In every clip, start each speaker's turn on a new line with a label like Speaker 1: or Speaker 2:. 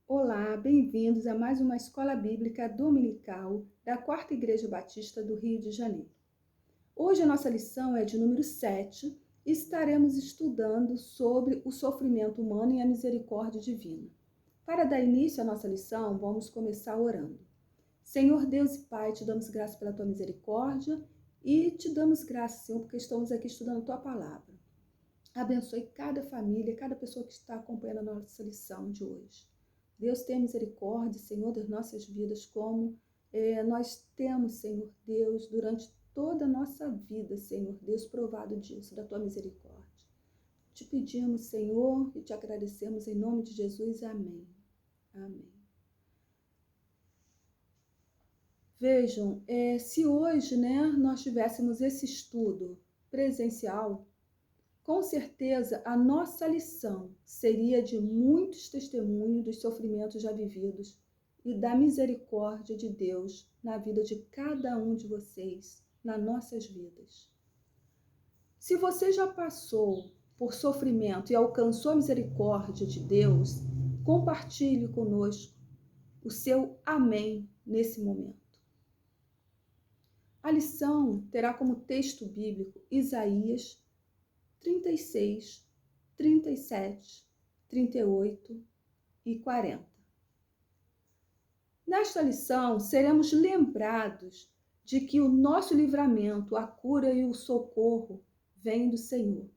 Speaker 1: Olá, bem-vindos a mais uma Escola Bíblica Dominical da Quarta Igreja Batista do Rio de Janeiro. Hoje a nossa lição é de número 7 e estaremos estudando sobre o sofrimento humano e a misericórdia divina. Para dar início à nossa lição, vamos começar orando. Senhor Deus e Pai, te damos graça pela tua misericórdia e te damos graça, Senhor, porque estamos aqui estudando a tua palavra. Abençoe cada família, cada pessoa que está acompanhando a nossa lição de hoje. Deus, tenha misericórdia, Senhor, das nossas vidas, como nós temos, Senhor Deus, durante toda a nossa vida, Senhor Deus, provado disso, da tua misericórdia. Te pedimos, Senhor, e te agradecemos em nome de Jesus. Amém. Amém. Vejam, se hoje, nós tivéssemos esse estudo presencial, com certeza, a nossa lição seria de muitos testemunhos dos sofrimentos já vividos e da misericórdia de Deus na vida de cada um de vocês, nas nossas vidas. Se você já passou por sofrimento e alcançou a misericórdia de Deus, compartilhe conosco o seu amém nesse momento. A lição terá como texto bíblico Isaías 36, 37, 38 e 40. Nesta lição, seremos lembrados de que o nosso livramento, a cura e o socorro vêm do Senhor.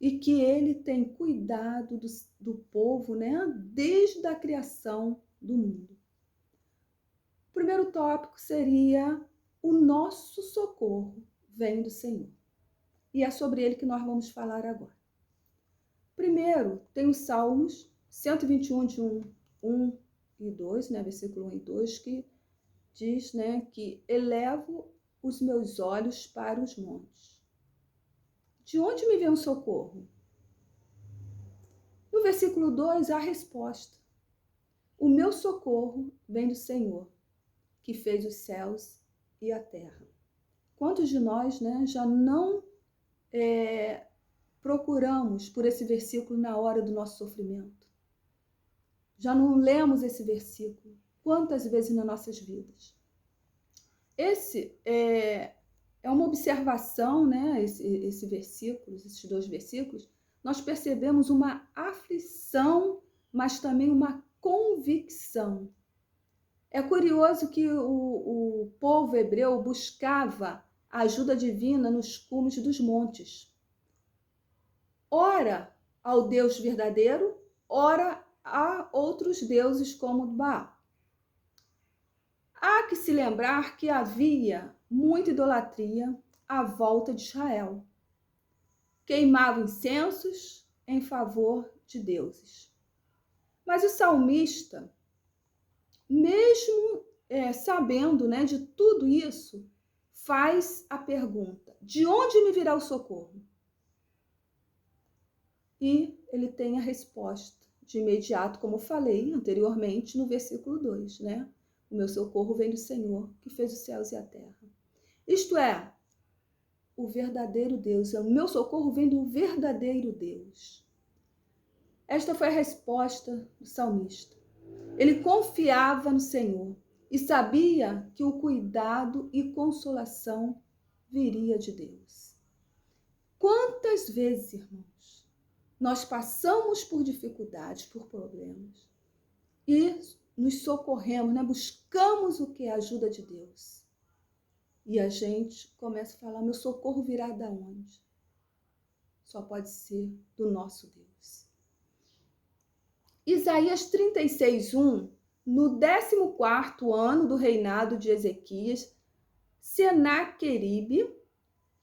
Speaker 1: E que Ele tem cuidado do povo, desde a criação do mundo. O primeiro tópico seria o nosso socorro vem do Senhor. E é sobre ele que nós vamos falar agora. Primeiro, tem os Salmos 121, de 1 e 2, versículo 1 e 2, que diz que elevo os meus olhos para os montes. De onde me vem o socorro? No versículo 2, há a resposta. O meu socorro vem do Senhor, que fez os céus e a terra. Quantos de nós já não procuramos por esse versículo na hora do nosso sofrimento? Já não lemos esse versículo quantas vezes nas nossas vidas? Esse é uma observação, esse versículo, esses dois versículos, nós percebemos uma aflição, mas também uma convicção. É curioso que o povo hebreu buscava a ajuda divina nos cumes dos montes. Ora ao Deus verdadeiro, ora a outros deuses como Baal. Há que se lembrar que havia muita idolatria à volta de Israel. Queimavam incensos em favor de deuses. Mas o salmista, mesmo sabendo de tudo isso, faz a pergunta: de onde me virá o socorro? E ele tem a resposta de imediato, como falei anteriormente no versículo 2, O meu socorro vem do Senhor, que fez os céus e a terra. Isto é, o verdadeiro Deus. O meu socorro vem do verdadeiro Deus. Esta foi a resposta do salmista. Ele confiava no Senhor e sabia que o cuidado e consolação viria de Deus. Quantas vezes, irmãos, nós passamos por dificuldades, por problemas e nos socorremos, buscamos o que é a ajuda de Deus. E a gente começa a falar: meu socorro virá da onde? Só pode ser do nosso Deus. Isaías 36, 1, no 14º ano do reinado de Ezequias, Senaqueribe,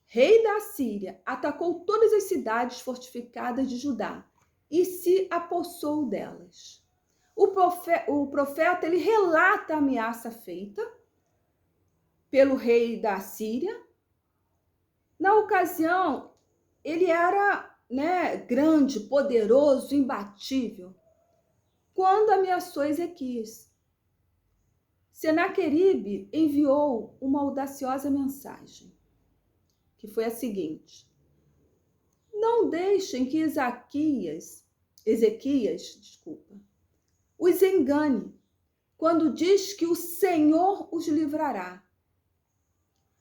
Speaker 1: rei da Assíria, atacou todas as cidades fortificadas de Judá e se apossou delas. O profeta ele relata a ameaça feita pelo rei da Assíria. Na ocasião, ele era grande, poderoso, imbatível, quando ameaçou Ezequias. Senaqueribe enviou uma audaciosa mensagem, que foi a seguinte: Não deixem que Ezequias, os engane, quando diz que o Senhor os livrará.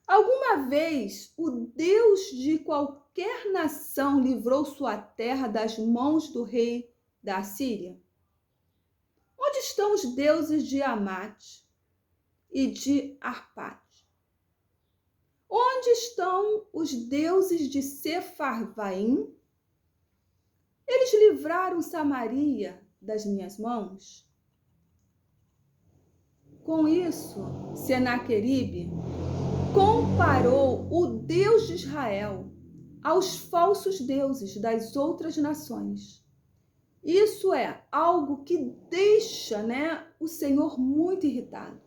Speaker 1: Alguma vez o Deus de qualquer nação livrou sua terra das mãos do rei da Assíria? Onde estão os deuses de Amate e de Arpade? Onde estão os deuses de Sefarvaim? Eles livraram Samaria das minhas mãos? Com isso, Senaqueribe comparou o Deus de Israel aos falsos deuses das outras nações. Isso é algo que deixa, o Senhor muito irritado.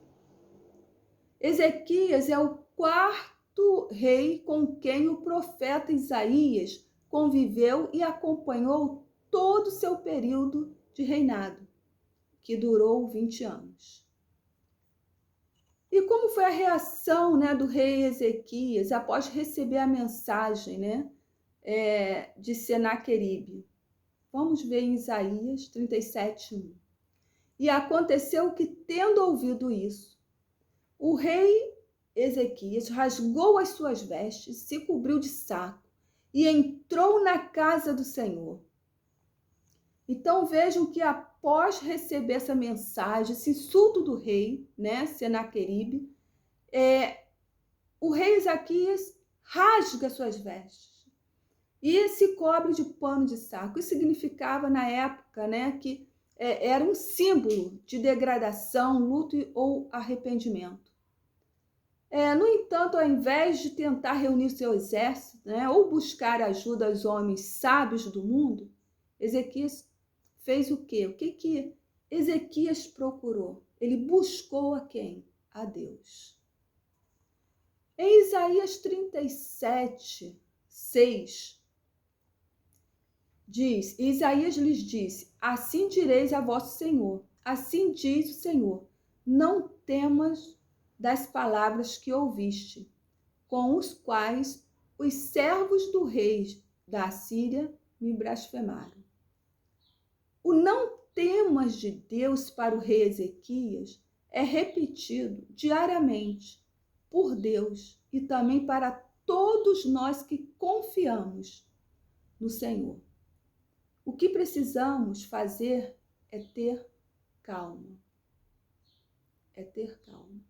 Speaker 1: Ezequias é o quarto rei com quem o profeta Isaías conviveu e acompanhou todo o seu período de reinado, que durou 20 anos. E como foi a reação, do rei Ezequias após receber a mensagem, de Senaqueribe? Vamos ver em Isaías 37:1. E aconteceu que, tendo ouvido isso, o rei Ezequias rasgou as suas vestes, se cobriu de saco e entrou na casa do Senhor. Então vejam que após receber essa mensagem, esse insulto do rei, Senaqueribe, o rei Ezequias rasga suas vestes e se cobre de pano de saco. Isso significava na época, que era um símbolo de degradação, luto ou arrependimento. No entanto, ao invés de tentar reunir seu exército, ou buscar ajuda aos homens sábios do mundo, Ezequias fez o quê? O que Ezequias procurou? Ele buscou a quem? A Deus. Em Isaías 37:6, diz, Isaías lhes disse: assim direis a vosso Senhor, assim diz o Senhor, não temas das palavras que ouviste, com os quais os servos do rei da Assíria me blasfemaram. O não temas de Deus para o rei Ezequias é repetido diariamente por Deus e também para todos nós que confiamos no Senhor. O que precisamos fazer é ter calma. É ter calma.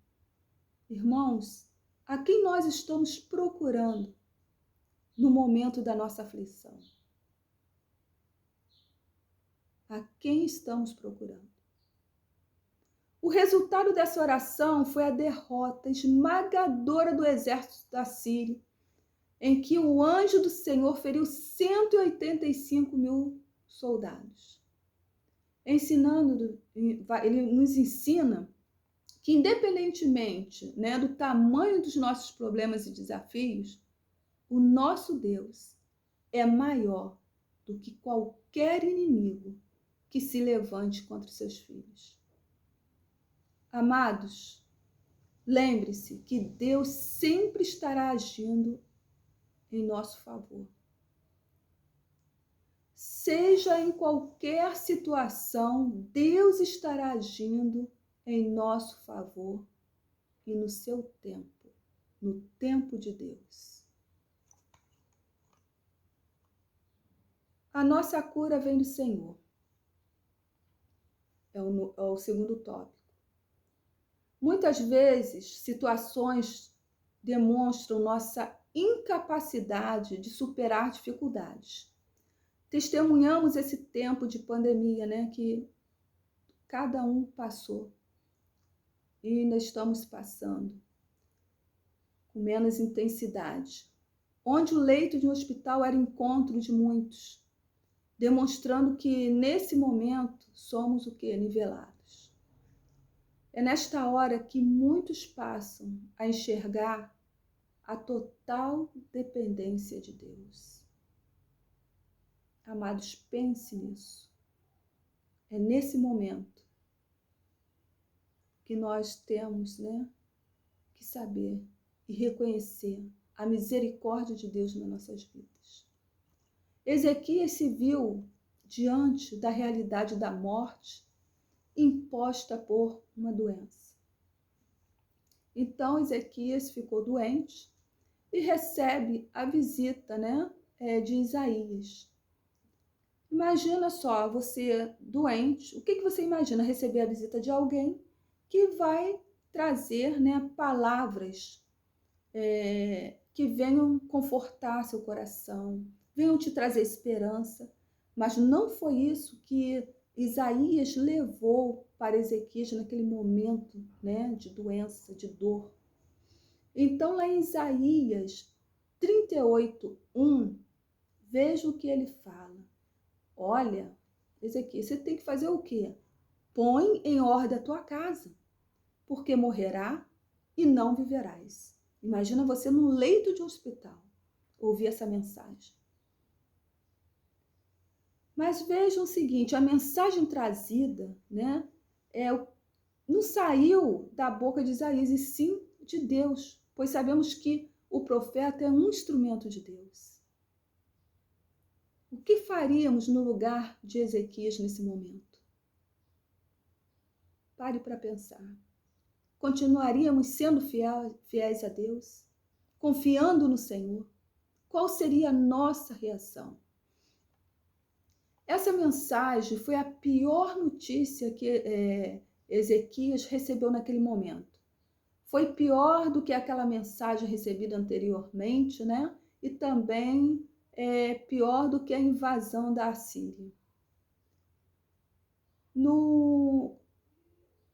Speaker 1: Irmãos, a quem nós estamos procurando no momento da nossa aflição? A quem estamos procurando? O resultado dessa oração foi a derrota esmagadora do exército da Síria, em que o anjo do Senhor feriu 185.000 soldados. Ele nos ensina que, independentemente, do tamanho dos nossos problemas e desafios, o nosso Deus é maior do que qualquer inimigo que se levante contra os seus filhos. Amados, lembre-se que Deus sempre estará agindo em nosso favor. Seja em qualquer situação, Deus estará agindo em nosso favor e no seu tempo, no tempo de Deus. A nossa cura vem do Senhor. É o segundo tópico. Muitas vezes, situações demonstram nossa incapacidade de superar dificuldades. Testemunhamos esse tempo de pandemia, que cada um passou e ainda estamos passando com menos intensidade, onde o leito de um hospital era encontro de muitos, demonstrando que nesse momento somos o quê? Nivelados. É nesta hora que muitos passam a enxergar a total dependência de Deus. Amados, pense nisso. É nesse momento que nós temos, que saber e reconhecer a misericórdia de Deus nas nossas vidas. Ezequias se viu diante da realidade da morte imposta por uma doença. Então, Ezequias ficou doente e recebe a visita, né, de Isaías. Imagina só, você doente, o que você imagina? Receber a visita de alguém que vai trazer, né, palavras que venham confortar seu coração, venham te trazer esperança. Mas não foi isso que Isaías levou para Ezequias naquele momento, né, de doença, de dor. Então, lá em Isaías 38:1, veja o que ele fala. Olha, Ezequias, você tem que fazer o quê? Põe em ordem a tua casa, porque morrerá e não viverás. Imagina você num leito de hospital, ouvir essa mensagem. Mas vejam o seguinte, a mensagem trazida, né, não saiu da boca de Isaías, e sim de Deus, pois sabemos que o profeta é um instrumento de Deus. O que faríamos no lugar de Ezequias nesse momento? Pare para pensar. Continuaríamos sendo fiéis a Deus? Confiando no Senhor? Qual seria a nossa reação? Essa mensagem foi a pior notícia que Ezequias recebeu naquele momento. Foi pior do que aquela mensagem recebida anteriormente, né? E também pior do que a invasão da Assíria. No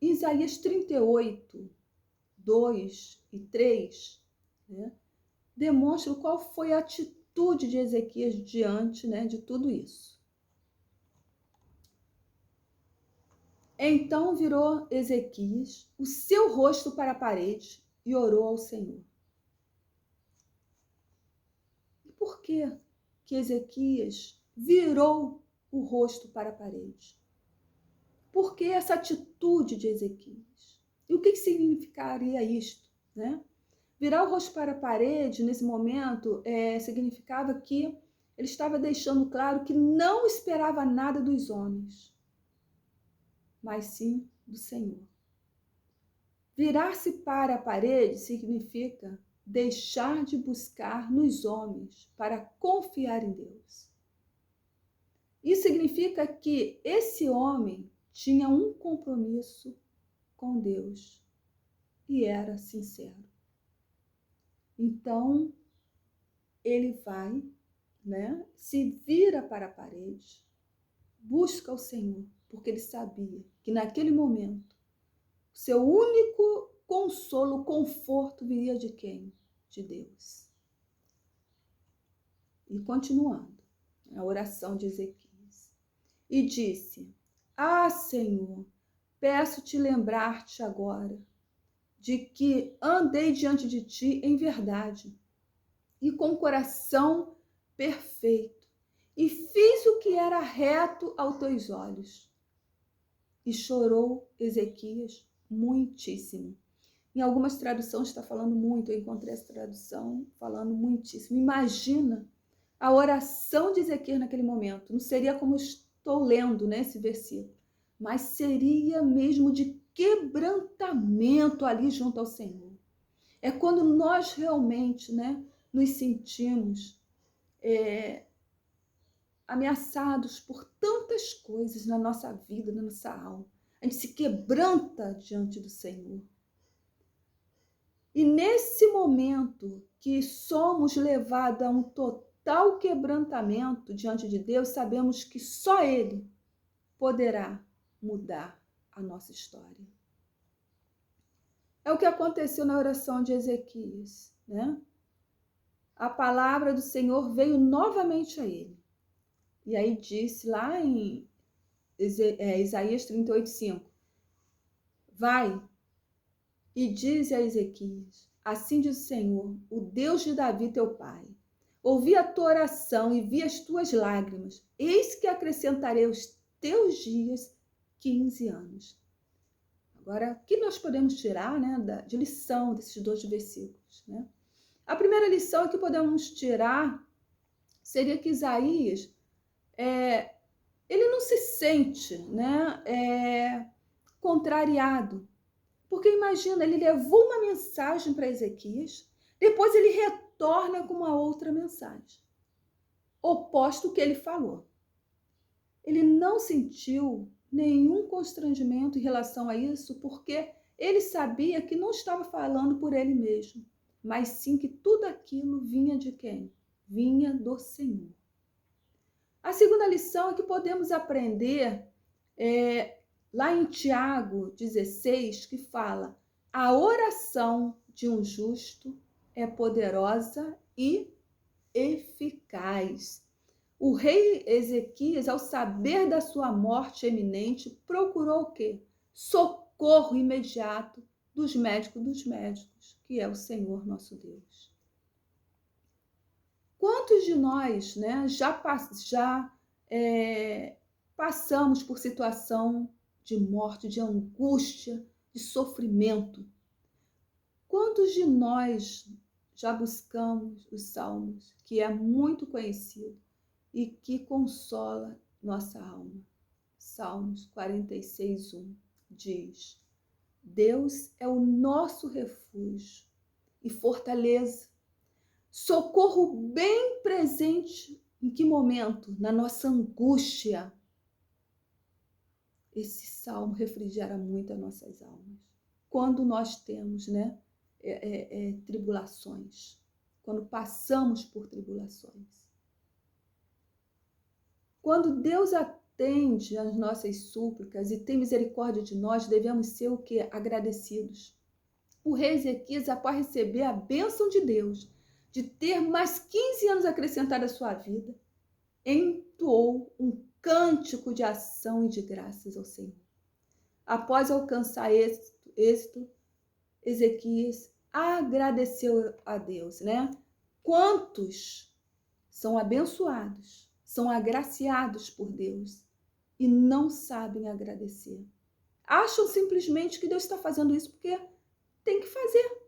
Speaker 1: Isaías 38, 2 e 3, né, demonstra qual foi a atitude de Ezequias diante, né, de tudo isso. Então virou Ezequias o seu rosto para a parede e orou ao Senhor. E por que Ezequias virou o rosto para a parede? Por que essa atitude de Ezequias? E o que significaria isto, né? Virar o rosto para a parede, nesse momento, significava que ele estava deixando claro que não esperava nada dos homens, mas sim do Senhor. Virar-se para a parede significa deixar de buscar nos homens para confiar em Deus. Isso significa que esse homem tinha um compromisso com Deus e era sincero. Então, ele vai, né, se vira para a parede, busca o Senhor, porque ele sabia que naquele momento, o seu único consolo, conforto viria de quem? De Deus. E continuando, a oração de Ezequias. E disse: Ah, Senhor, peço-te lembrar-te agora de que andei diante de ti em verdade e com coração perfeito, e fiz o que era reto aos teus olhos. E chorou Ezequias muitíssimo. Em algumas traduções está falando muito, eu encontrei essa tradução falando muitíssimo. Imagina a oração de Ezequias naquele momento. Não seria como estou lendo, né, esse versículo, mas seria mesmo de quebrantamento ali junto ao Senhor. É quando nós realmente, né, nos sentimos ameaçados por tantas coisas na nossa vida, na nossa alma. A gente se quebranta diante do Senhor. E nesse momento que somos levados a um total quebrantamento diante de Deus, sabemos que só Ele poderá mudar a nossa história. É o que aconteceu na oração de Ezequias, né? A palavra do Senhor veio novamente a ele. E aí disse lá em Isaías 38:5, vai e diz a Ezequias, assim diz o Senhor, o Deus de Davi teu pai, ouvi a tua oração e vi as tuas lágrimas, eis que acrescentarei aos teus dias 15 anos. Agora, o que nós podemos tirar, né, de lição desses 2 versículos, né? A primeira lição que podemos tirar seria que Isaías, ele não se sente, né, contrariado. Porque imagina, ele levou uma mensagem para Ezequias, depois ele retorna com uma outra mensagem, oposto ao que ele falou. Ele não sentiu nenhum constrangimento em relação a isso, porque ele sabia que não estava falando por ele mesmo, mas sim que tudo aquilo vinha de quem? Vinha do Senhor. A segunda lição é que podemos aprender lá em Tiago 16, que fala: a oração de um justo é poderosa e eficaz. O rei Ezequias, ao saber da sua morte iminente, procurou o quê? Socorro imediato dos médicos, que é o Senhor nosso Deus. Quantos de nós, né, já passamos por situação de morte, de angústia, de sofrimento? Quantos de nós já buscamos os Salmos, que é muito conhecido e que consola nossa alma? Salmos 46:1 diz: Deus é o nosso refúgio e fortaleza, socorro bem presente. Em que momento? Na nossa angústia. Esse salmo refrigera muito as nossas almas. Quando nós temos, né, tribulações, quando passamos por tribulações. Quando Deus atende às nossas súplicas e tem misericórdia de nós, devemos ser o quê? Agradecidos. O rei Ezequias, após receber a bênção de Deus, de ter mais 15 anos acrescentados à sua vida, entoou um cântico de ação e de graças ao Senhor. Após alcançar êxito, Ezequias agradeceu a Deus, né? Quantos são abençoados, são agraciados por Deus e não sabem agradecer? Acham simplesmente que Deus está fazendo isso porque tem que fazer,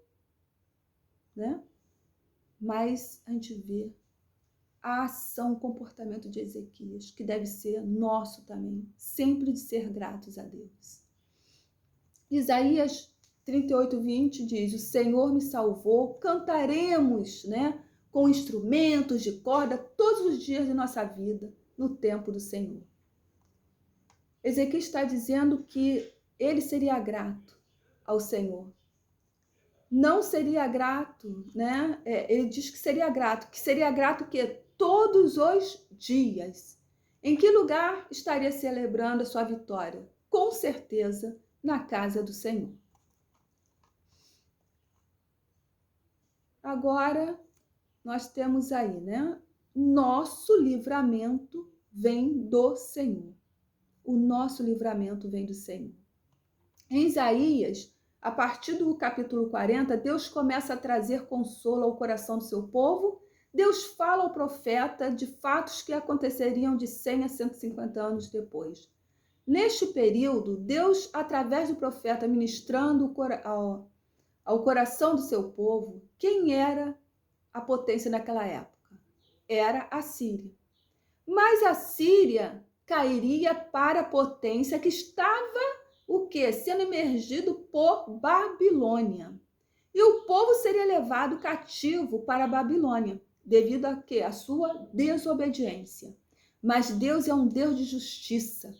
Speaker 1: né? Mas a gente vê a ação, o comportamento de Ezequias, que deve ser nosso também, sempre de ser gratos a Deus. Isaías 38:20 diz: o Senhor me salvou, cantaremos, né, com instrumentos de corda todos os dias de nossa vida no tempo do Senhor. Ezequias está dizendo que ele seria grato ao Senhor. Não seria grato, né? Ele diz que seria grato que todos os dias. Em que lugar estaria celebrando a sua vitória? Com certeza, na casa do Senhor. Agora, nós temos aí, né? Nosso livramento vem do Senhor. O nosso livramento vem do Senhor. Em Isaías, a partir do capítulo 40, Deus começa a trazer consolo ao coração do seu povo. Deus fala ao profeta de fatos que aconteceriam de 100 a 150 anos depois. Neste período, Deus, através do profeta, ministrando ao coração do seu povo, quem era a potência naquela época? Era a Síria. Mas a Síria cairia para a potência que estava o quê? Sendo emergido por Babilônia. E o povo seria levado cativo para a Babilônia, devido a quê? A sua desobediência. Mas Deus é um Deus de justiça,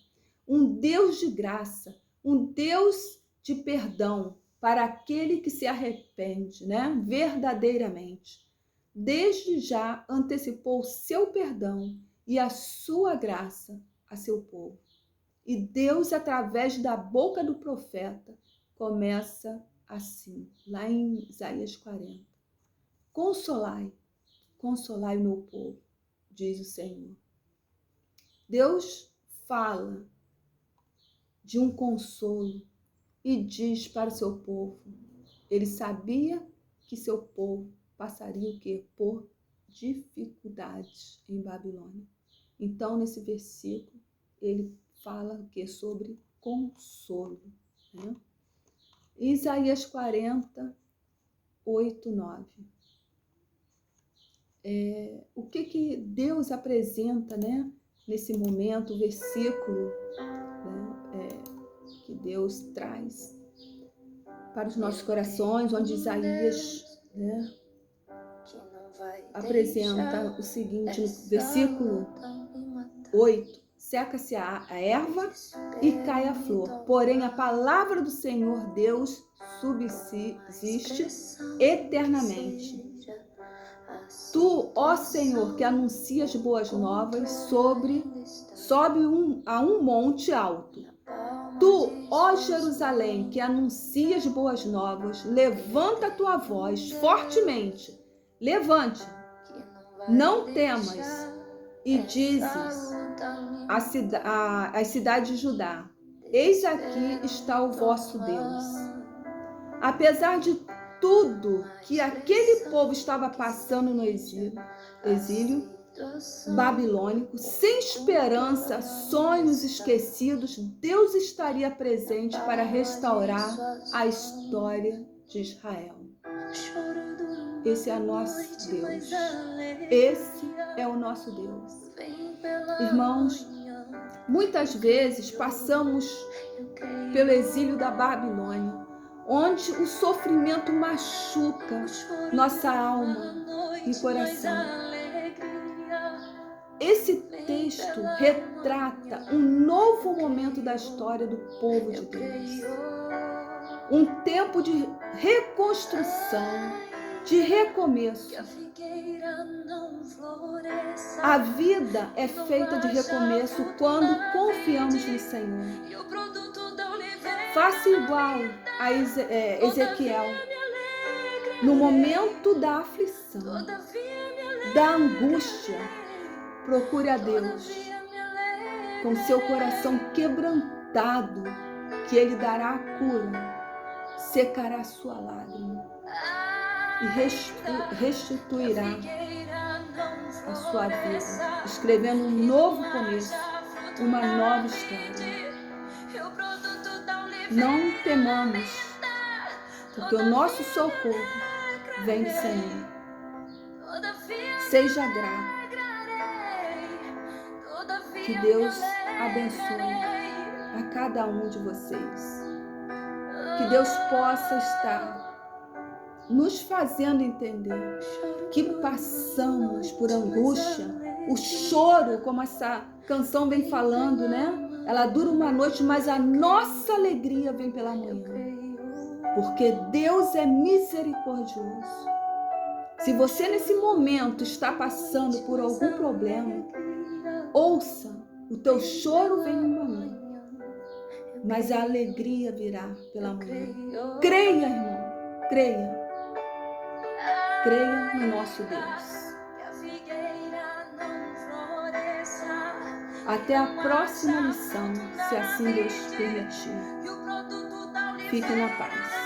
Speaker 1: um Deus de graça, um Deus de perdão para aquele que se arrepende, né? Verdadeiramente. Desde já antecipou o seu perdão e a sua graça a seu povo. E Deus, através da boca do profeta, começa assim, lá em Isaías 40. Consolai o meu povo, diz o Senhor. Deus fala de um consolo e diz para o seu povo. Ele sabia que seu povo passaria o quê? Por dificuldades em Babilônia. Então, nesse versículo, ele fala o quê? Sobre consolo, né? Isaías 40, 8, 9. O que Deus apresenta, né, nesse momento, o versículo, né, que Deus traz para os nossos corações, onde Isaías, né, apresenta o seguinte no versículo 8: seca-se a erva e cai a flor, porém a palavra do Senhor Deus subsiste eternamente. Tu, ó Senhor, que anuncias boas novas, sobe a um monte alto. Tu, ó Jerusalém, que anuncias boas novas, levanta a tua voz fortemente. Levante, não temas, e dizes às cidades de Judá: eis aqui está o vosso Deus. Apesar de tudo que aquele povo estava passando no exílio babilônico, sem esperança, sonhos esquecidos, Deus estaria presente para restaurar a história de Israel. Esse é o nosso Deus. Esse é o nosso Deus. Irmãos, muitas vezes passamos pelo exílio da Babilônia, onde o sofrimento machuca nossa alma e coração. Esse texto retrata um novo momento da história do povo de Deus. Um tempo de reconstrução, de recomeço. A vida é feita de recomeço quando confiamos no Senhor. Faça igual a Ezequiel. No momento da aflição, da angústia, procure a Deus com seu coração quebrantado, que Ele dará a cura, secará a sua lágrima e restituirá a sua vida, escrevendo um novo começo, uma nova história. Não temamos, porque o nosso socorro vem do Senhor. Seja grato. Que Deus abençoe a cada um de vocês. Que Deus possa estar nos fazendo entender que passamos por angústia, o choro, como essa canção vem falando, né? Ela dura uma noite, mas a nossa alegria vem pela manhã. Porque Deus é misericordioso. Se você nesse momento está passando por algum problema, ouça, o teu choro vem uma manhã, mas a alegria virá pela manhã. Creia, irmão, creia. Creia no nosso Deus. Até a próxima lição, se assim Deus permitir. Fique na paz.